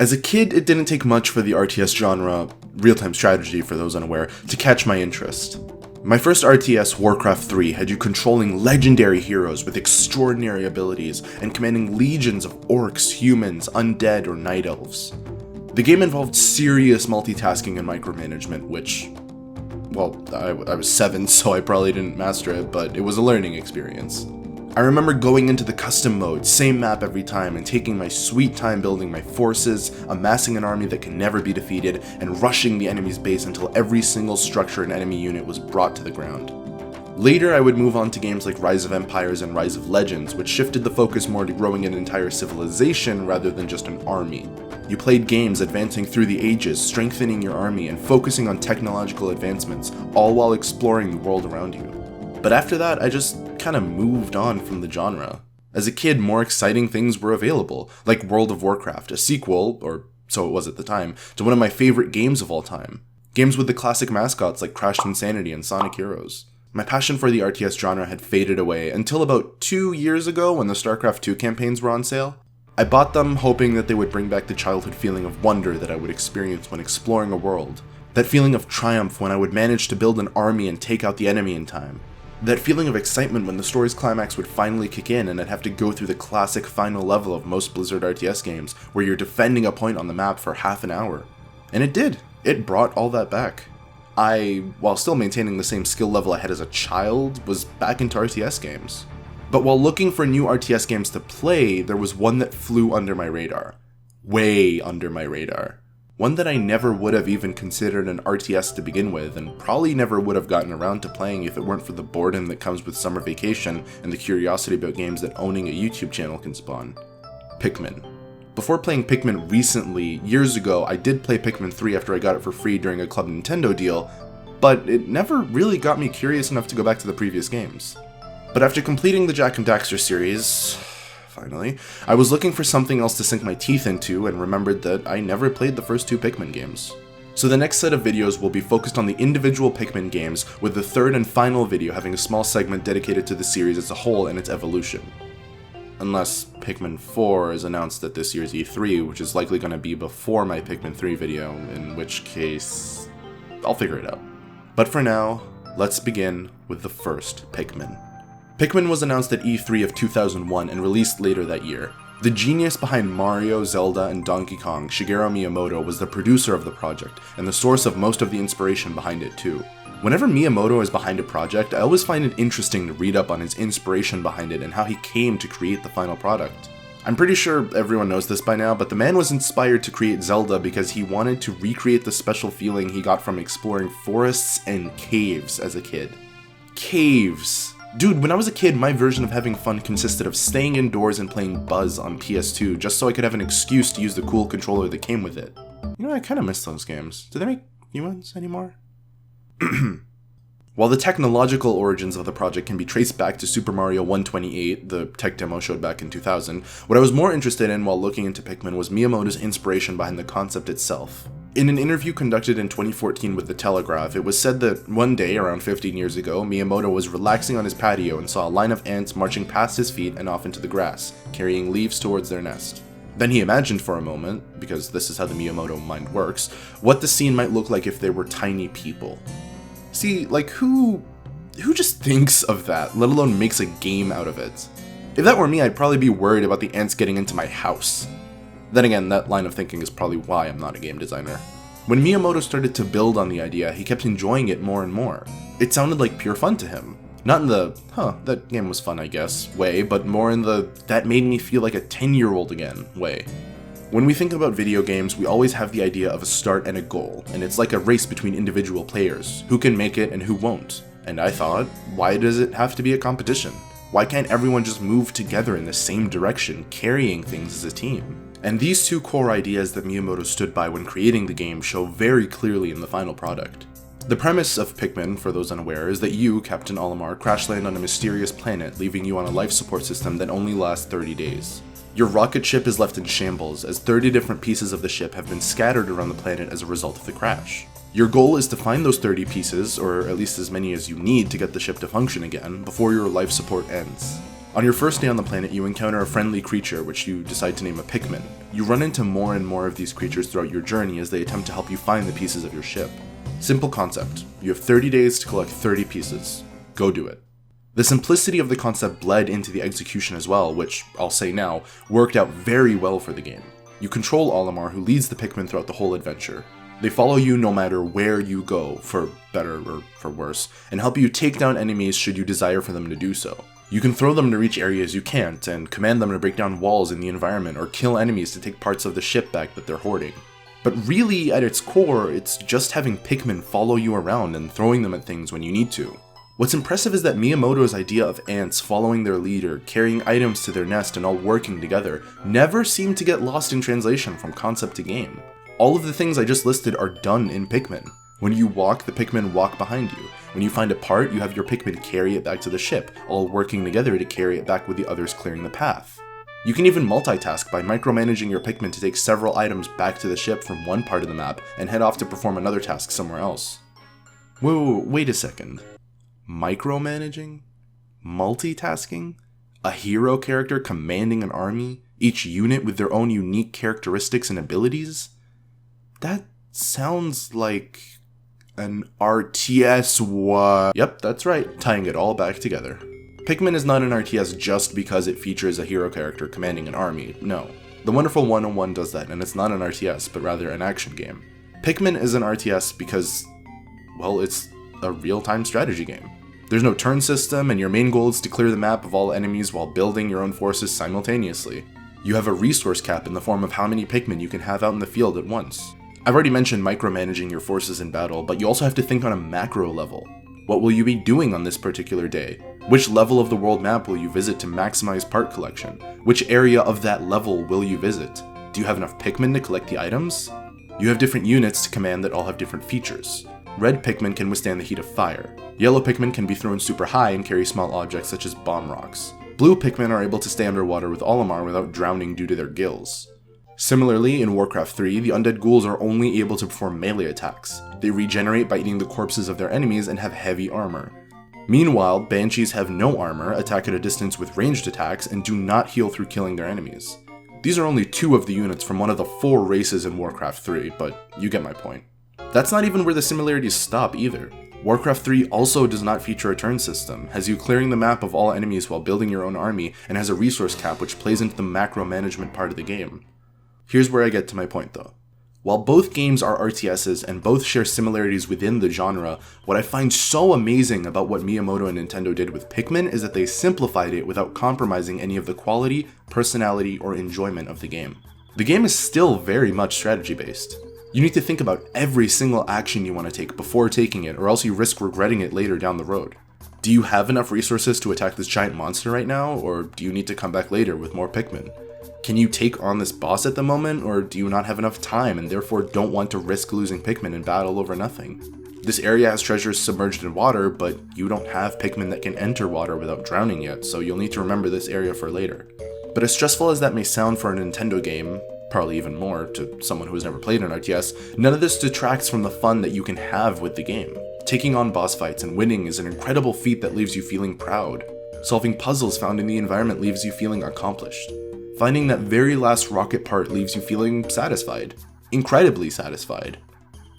As a kid, it didn't take much for the RTS genre, real-time strategy for those unaware, to catch my interest. My first RTS, Warcraft 3, had you controlling legendary heroes with extraordinary abilities and commanding legions of orcs, humans, undead, or night elves. The game involved serious multitasking and micromanagement, which, well, I was 7, so I probably didn't master it, but it was a learning experience. I remember going into the custom mode, same map every time, and taking my sweet time building my forces, amassing an army that can never be defeated, and rushing the enemy's base until every single structure and enemy unit was brought to the ground. Later, I would move on to games like Rise of Empires and Rise of Legends, which shifted the focus more to growing an entire civilization rather than just an army. You played games advancing through the ages, strengthening your army, and focusing on technological advancements, all while exploring the world around you. But after that, I just kind of moved on from the genre. As a kid, more exciting things were available, like World of Warcraft, a sequel, or so it was at the time, to one of my favorite games of all time. Games with the classic mascots like Crashed Insanity and Sonic Heroes. My passion for the RTS genre had faded away until about 2 years ago when the StarCraft 2 campaigns were on sale. I bought them hoping that they would bring back the childhood feeling of wonder that I would experience when exploring a world. That feeling of triumph when I would manage to build an army and take out the enemy in time. That feeling of excitement when the story's climax would finally kick in and I'd have to go through the classic final level of most Blizzard RTS games, where you're defending a point on the map for half an hour. And it did. It brought all that back. I, while still maintaining the same skill level I had as a child, was back into RTS games. But while looking for new RTS games to play, there was one that flew under my radar. Way under my radar. One that I never would have even considered an RTS to begin with, and probably never would have gotten around to playing if it weren't for the boredom that comes with summer vacation and the curiosity about games that owning a YouTube channel can spawn. Pikmin. Before playing Pikmin recently, years ago, I did play Pikmin 3 after I got it for free during a Club Nintendo deal, but it never really got me curious enough to go back to the previous games. But after completing the Jak and Daxter series, finally, I was looking for something else to sink my teeth into and remembered that I never played the first 2 Pikmin games. So the next set of videos will be focused on the individual Pikmin games, with the third and final video having a small segment dedicated to the series as a whole and its evolution. Unless Pikmin 4 is announced at this year's E3, which is likely going to be before my Pikmin 3 video, in which case, I'll figure it out. But for now, let's begin with the first Pikmin. Pikmin was announced at E3 of 2001 and released later that year. The genius behind Mario, Zelda, and Donkey Kong, Shigeru Miyamoto, was the producer of the project, and the source of most of the inspiration behind it too. Whenever Miyamoto is behind a project, I always find it interesting to read up on his inspiration behind it and how he came to create the final product. I'm pretty sure everyone knows this by now, but the man was inspired to create Zelda because he wanted to recreate the special feeling he got from exploring forests and caves as a kid. Caves! Dude, when I was a kid, my version of having fun consisted of staying indoors and playing Buzz on PS2 just so I could have an excuse to use the cool controller that came with it. You know, I kinda miss those games. Do they make new ones anymore? While the technological origins of the project can be traced back to Super Mario 128, the tech demo showed back in 2000, what I was more interested in while looking into Pikmin was Miyamoto's inspiration behind the concept itself. In an interview conducted in 2014 with The Telegraph, it was said that one day, around 15 years ago, Miyamoto was relaxing on his patio and saw a line of ants marching past his feet and off into the grass, carrying leaves towards their nest. Then he imagined for a moment, because this is how the Miyamoto mind works, what the scene might look like if there were tiny people. See, like, who just thinks of that, let alone makes a game out of it? If that were me, I'd probably be worried about the ants getting into my house. Then again, that line of thinking is probably why I'm not a game designer. When Miyamoto started to build on the idea, he kept enjoying it more and more. It sounded like pure fun to him. Not in the, that game was fun I guess, way, but more in the, that made me feel like a 10-year-old again, way. When we think about video games, we always have the idea of a start and a goal, and it's like a race between individual players, who can make it and who won't. And I thought, why does it have to be a competition? Why can't everyone just move together in the same direction, carrying things as a team? And these 2 core ideas that Miyamoto stood by when creating the game show very clearly in the final product. The premise of Pikmin, for those unaware, is that you, Captain Olimar, crash land on a mysterious planet, leaving you on a life support system that only lasts 30 days. Your rocket ship is left in shambles, as 30 different pieces of the ship have been scattered around the planet as a result of the crash. Your goal is to find those 30 pieces, or at least as many as you need to get the ship to function again, before your life support ends. On your first day on the planet, you encounter a friendly creature, which you decide to name a Pikmin. You run into more and more of these creatures throughout your journey as they attempt to help you find the pieces of your ship. Simple concept. You have 30 days to collect 30 pieces. Go do it. The simplicity of the concept bled into the execution as well, which, I'll say now, worked out very well for the game. You control Olimar, who leads the Pikmin throughout the whole adventure. They follow you no matter where you go, for better or for worse, and help you take down enemies should you desire for them to do so. You can throw them to reach areas you can't, and command them to break down walls in the environment or kill enemies to take parts of the ship back that they're hoarding. But really, at its core, it's just having Pikmin follow you around and throwing them at things when you need to. What's impressive is that Miyamoto's idea of ants following their leader, carrying items to their nest, and all working together never seemed to get lost in translation from concept to game. All of the things I just listed are done in Pikmin. When you walk, the Pikmin walk behind you. When you find a part, you have your Pikmin carry it back to the ship, all working together to carry it back with the others clearing the path. You can even multitask by micromanaging your Pikmin to take several items back to the ship from one part of the map and head off to perform another task somewhere else. Whoa, wait a second. Micromanaging? Multitasking? A hero character commanding an army? Each unit with their own unique characteristics and abilities? That sounds like an RTS what? Yep, that's right, tying it all back together. Pikmin is not an RTS just because it features a hero character commanding an army, no. The Wonderful 101 does that, and it's not an RTS, but rather an action game. Pikmin is an RTS because, well, it's a real-time strategy game. There's no turn system, and your main goal is to clear the map of all enemies while building your own forces simultaneously. You have a resource cap in the form of how many Pikmin you can have out in the field at once. I've already mentioned micromanaging your forces in battle, but you also have to think on a macro level. What will you be doing on this particular day? Which level of the world map will you visit to maximize part collection? Which area of that level will you visit? Do you have enough Pikmin to collect the items? You have different units to command that all have different features. Red Pikmin can withstand the heat of fire. Yellow Pikmin can be thrown super high and carry small objects such as bomb rocks. Blue Pikmin are able to stay underwater with Olimar without drowning due to their gills. Similarly, in Warcraft 3, the undead ghouls are only able to perform melee attacks. They regenerate by eating the corpses of their enemies and have heavy armor. Meanwhile, banshees have no armor, attack at a distance with ranged attacks, and do not heal through killing their enemies. These are only 2 of the units from one of the 4 races in Warcraft 3, but you get my point. That's not even where the similarities stop either. Warcraft 3 also does not feature a turn system, has you clearing the map of all enemies while building your own army, and has a resource cap which plays into the macro management part of the game. Here's where I get to my point though. While both games are RTSs and both share similarities within the genre, what I find so amazing about what Miyamoto and Nintendo did with Pikmin is that they simplified it without compromising any of the quality, personality, or enjoyment of the game. The game is still very much strategy based. You need to think about every single action you want to take before taking it, or else you risk regretting it later down the road. Do you have enough resources to attack this giant monster right now, or do you need to come back later with more Pikmin? Can you take on this boss at the moment, or do you not have enough time and therefore don't want to risk losing Pikmin in battle over nothing? This area has treasures submerged in water, but you don't have Pikmin that can enter water without drowning yet, so you'll need to remember this area for later. But as stressful as that may sound for a Nintendo game, probably even more to someone who has never played an RTS, none of this detracts from the fun that you can have with the game. Taking on boss fights and winning is an incredible feat that leaves you feeling proud. Solving puzzles found in the environment leaves you feeling accomplished. Finding that very last rocket part leaves you feeling satisfied. Incredibly satisfied.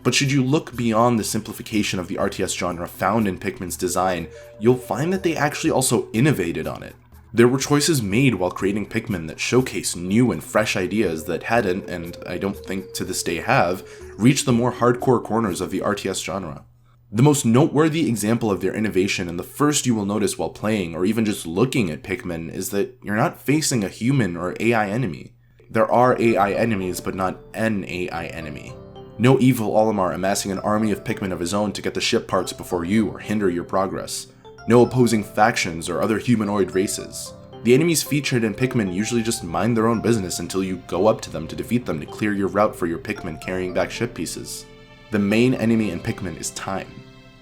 But should you look beyond the simplification of the RTS genre found in Pikmin's design, you'll find that they actually also innovated on it. There were choices made while creating Pikmin that showcase new and fresh ideas that hadn't, and I don't think to this day have, reached the more hardcore corners of the RTS genre. The most noteworthy example of their innovation, and the first you will notice while playing or even just looking at Pikmin, is that you're not facing a human or AI enemy. There are AI enemies, but not an AI enemy. No evil Olimar amassing an army of Pikmin of his own to get the ship parts before you or hinder your progress. No opposing factions or other humanoid races. The enemies featured in Pikmin usually just mind their own business until you go up to them to defeat them to clear your route for your Pikmin carrying back ship pieces. The main enemy in Pikmin is time.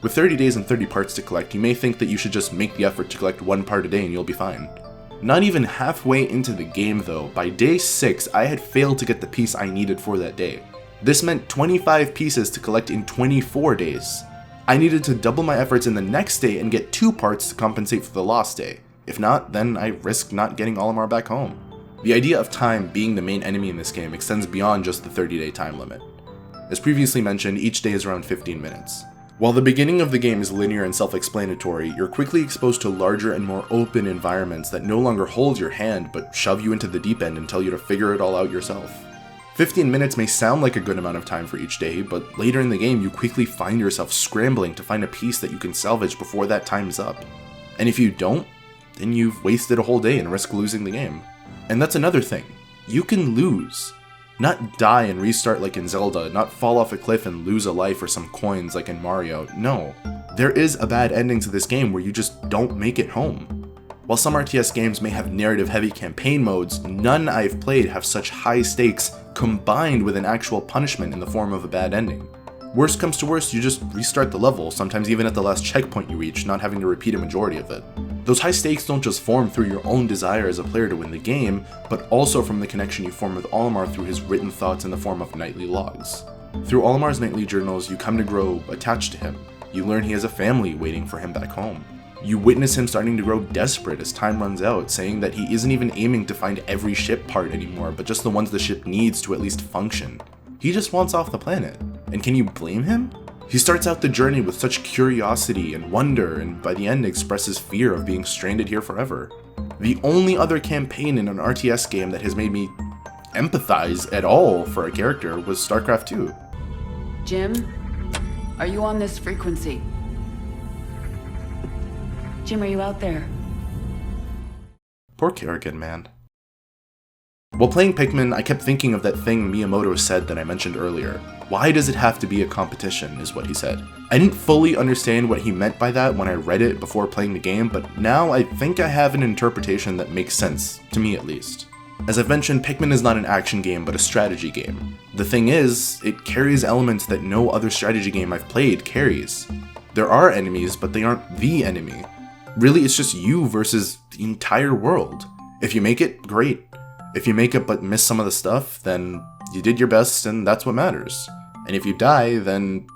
With 30 days and 30 parts to collect, you may think that you should just make the effort to collect 1 part a day and you'll be fine. Not even halfway into the game though, by day 6 I had failed to get the piece I needed for that day. This meant 25 pieces to collect in 24 days. I needed to double my efforts in the next day and get 2 parts to compensate for the lost day. If not, then I risk not getting Olimar back home. The idea of time being the main enemy in this game extends beyond just the 30-day time limit. As previously mentioned, each day is around 15 minutes. While the beginning of the game is linear and self-explanatory, you're quickly exposed to larger and more open environments that no longer hold your hand but shove you into the deep end and tell you to figure it all out yourself. 15 minutes may sound like a good amount of time for each day, but later in the game you quickly find yourself scrambling to find a piece that you can salvage before that time's up. And if you don't, then you've wasted a whole day and risk losing the game. And that's another thing. You can lose. Not die and restart like in Zelda, not fall off a cliff and lose a life or some coins like in Mario. No. There is a bad ending to this game where you just don't make it home. While some RTS games may have narrative-heavy campaign modes, none I've played have such high stakes combined with an actual punishment in the form of a bad ending. Worst comes to worst, you just restart the level, sometimes even at the last checkpoint you reach, not having to repeat a majority of it. Those high stakes don't just form through your own desire as a player to win the game, but also from the connection you form with Olimar through his written thoughts in the form of nightly logs. Through Olimar's nightly journals, you come to grow attached to him. You learn he has a family waiting for him back home. You witness him starting to grow desperate as time runs out, saying that he isn't even aiming to find every ship part anymore, but just the ones the ship needs to at least function. He just wants off the planet. And can you blame him? He starts out the journey with such curiosity and wonder, and by the end expresses fear of being stranded here forever. The only other campaign in an RTS game that has made me empathize at all for a character was StarCraft 2. Jim, are you on this frequency? Jim, are you out there? Poor Kerrigan, man. While playing Pikmin, I kept thinking of that thing Miyamoto said that I mentioned earlier. Why does it have to be a competition, is what he said. I didn't fully understand what he meant by that when I read it before playing the game, but now I think I have an interpretation that makes sense, to me at least. As I've mentioned, Pikmin is not an action game, but a strategy game. The thing is, it carries elements that no other strategy game I've played carries. There are enemies, but they aren't the enemy. Really, it's just you versus the entire world. If you make it, great. If you make it but miss some of the stuff, then you did your best and that's what matters. And if you die, then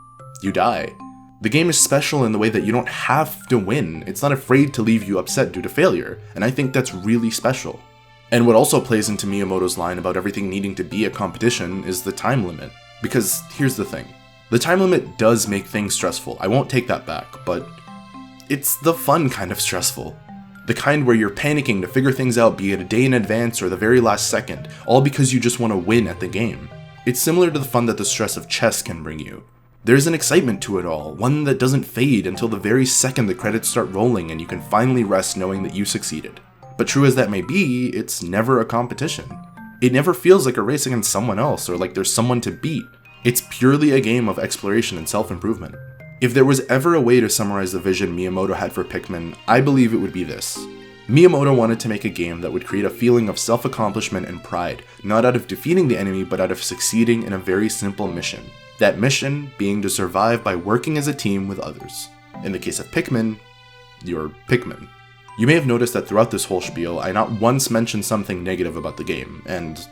you die. The game is special in the way that you don't have to win. It's not afraid to leave you upset due to failure, and I think that's really special. And what also plays into Miyamoto's line about everything needing to be a competition is the time limit. Because here's the thing. The time limit does make things stressful, I won't take that back, but it's the fun kind of stressful. The kind where you're panicking to figure things out, be it a day in advance or the very last second, all because you just want to win at the game. It's similar to the fun that the stress of chess can bring you. There's an excitement to it all, one that doesn't fade until the very second the credits start rolling and you can finally rest knowing that you succeeded. But true as that may be, it's never a competition. It never feels like a race against someone else or like there's someone to beat. It's purely a game of exploration and self-improvement. If there was ever a way to summarize the vision Miyamoto had for Pikmin, I believe it would be this. Miyamoto wanted to make a game that would create a feeling of self-accomplishment and pride, not out of defeating the enemy, but out of succeeding in a very simple mission. That mission being to survive by working as a team with others. In the case of Pikmin, you're Pikmin. You may have noticed that throughout this whole spiel, I not once mentioned something negative about the game, and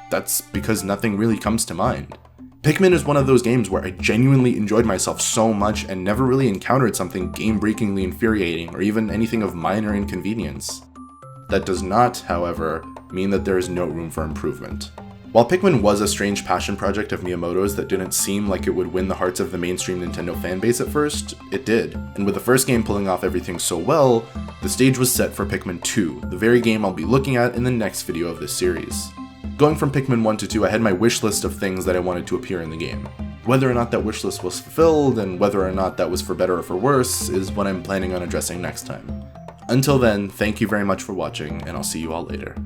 that's because nothing really comes to mind. Pikmin is one of those games where I genuinely enjoyed myself so much and never really encountered something game-breakingly infuriating or even anything of minor inconvenience. That does not, however, mean that there is no room for improvement. While Pikmin was a strange passion project of Miyamoto's that didn't seem like it would win the hearts of the mainstream Nintendo fanbase at first, it did. And with the first game pulling off everything so well, the stage was set for Pikmin 2, the very game I'll be looking at in the next video of this series. Going from Pikmin 1 to 2, I had my wish list of things that I wanted to appear in the game. Whether or not that wish list was fulfilled, and whether or not that was for better or for worse, is what I'm planning on addressing next time. Until then, thank you very much for watching, and I'll see you all later.